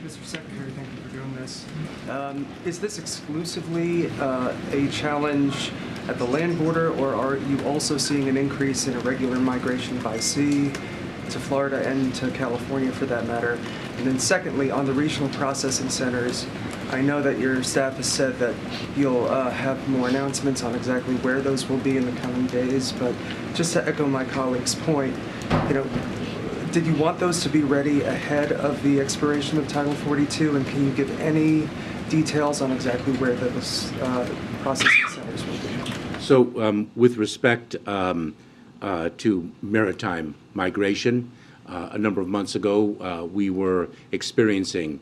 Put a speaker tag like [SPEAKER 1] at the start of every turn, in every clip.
[SPEAKER 1] Mr. Secretary, thank you for doing this. Is this exclusively a challenge at the land border, or are you also seeing an increase in irregular migration by sea to Florida and to California for that matter? And then secondly, on the regional processing centers, I know that your staff has said that you'll have more announcements on exactly where those will be in the coming days, but just to echo my colleague's point, did you want those to be ready ahead of the expiration of Title 42, and can you give any details on exactly where those processing centers will be?
[SPEAKER 2] So with respect to maritime migration, a number of months ago, we were experiencing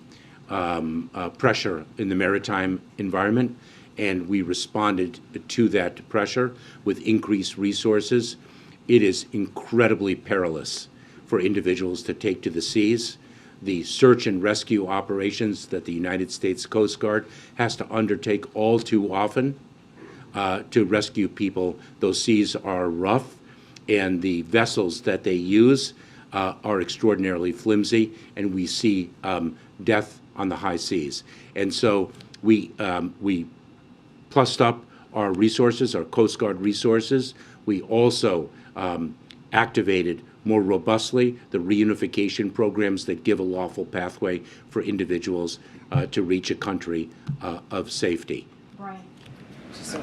[SPEAKER 2] pressure in the maritime environment, and we responded to that pressure with increased resources. It is incredibly perilous for individuals to take to the seas. The search and rescue operations that the United States Coast Guard has to undertake all too often to rescue people, those seas are rough, and the vessels that they use are extraordinarily flimsy, and we see death on the high seas. And so we plussed up our resources, our Coast Guard resources. We also activated more robustly the reunification programs that give a lawful pathway for individuals to reach a country of safety.
[SPEAKER 3] Brian.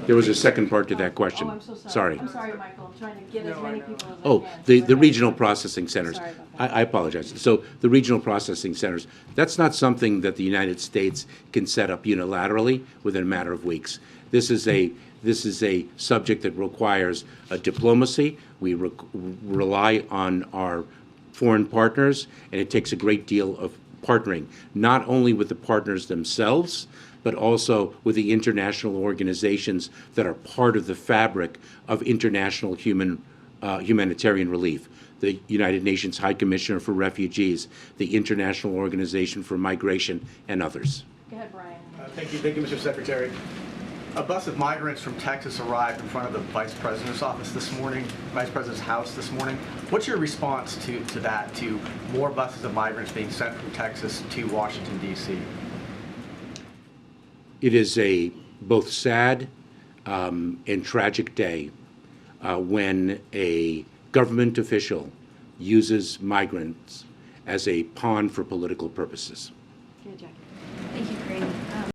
[SPEAKER 2] There was a second part to that question.
[SPEAKER 3] Oh, I'm so sorry.
[SPEAKER 2] Sorry.
[SPEAKER 3] I'm sorry, Michael. I'm trying to get as many people as I
[SPEAKER 2] Oh,
[SPEAKER 3] can.
[SPEAKER 2] the regional processing centers.
[SPEAKER 3] Sorry about that.
[SPEAKER 2] I apologize. So the regional processing centers, that's not something that the United States can set up unilaterally within a matter of weeks. This is a subject that requires diplomacy. We rely on our foreign partners, and it takes a great deal of partnering, not only with the partners themselves, but also with the international organizations that are part of the fabric of international humanitarian relief. The United Nations High Commissioner for Refugees, the International Organization for Migration, and others.
[SPEAKER 3] Go ahead, Brian.
[SPEAKER 4] Thank you, Mr. Secretary. A bus of migrants from Texas arrived in front of the Vice President's office this morning, Vice President's house this morning. What's your response to that, to more buses of migrants being sent from Texas to Washington, D.C.?
[SPEAKER 2] It is a both sad and tragic day when a government official uses migrants as a pawn for political purposes.
[SPEAKER 3] Go ahead, Jackie.